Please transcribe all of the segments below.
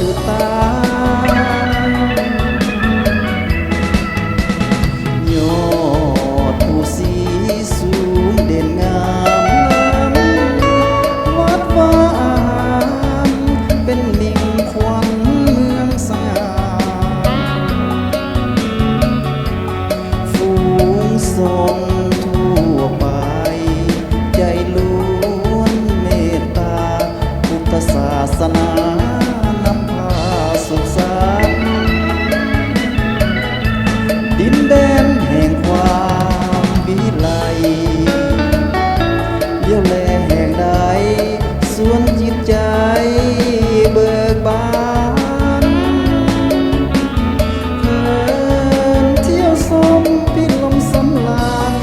ดุจตายอดภูสีสูงเด่นงามวัดวาอามเป็นมิ่งขวัญเมืองสง่าฝูงชนทั่วไปใจล้วนเมตตาพุทธศาสนานำพาสุขสันต์ดินแดนแห่งความวิไลเลี้ยวแลแห่งใดสวนจิตใจเบิกบานเพลินเที่ยวชมพิลมสำราญ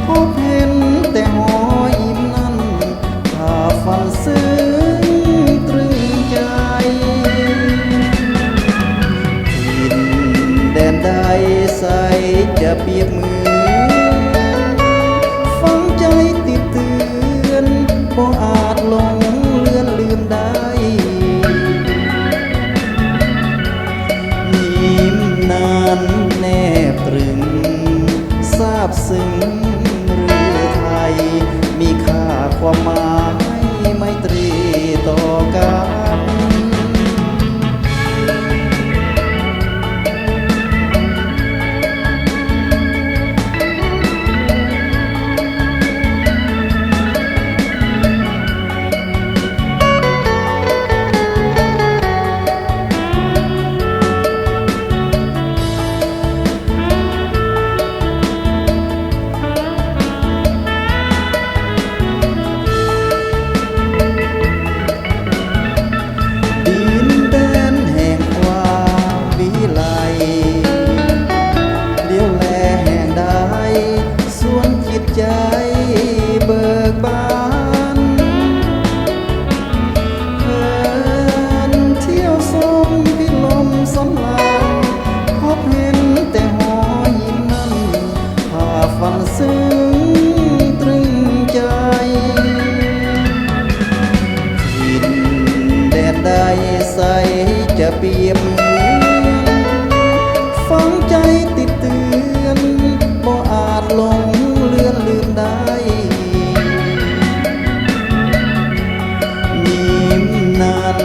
พบเห็นแต่หออิ่มนั้นพาฝันซึ้งตรึงใจถิ่นแดนใดใสจะเปรียบเหมือนฝังใจติดเตือนบ่อาจหลงเลือนลืมได้ยิ้มนานแนบตรึงซาบซึ้งเรือไทยมีค่าความหมายไมตรีต่อกัน ดินแดนแห่งความวิไลเลี้ยวแลแห่งใดสวนจิตใจเบิกบานเพลินเที่ยวชมพิลมสำราญพบเห็นแต่หอยิ้มนั้นพาฝันซึ้งตรึงใจถิ่นแดนใดใสจะเปรียบเหมือนฝังใจติดเตือนบ่อาจหลงเลือนลืมได้ยิ้มนั้น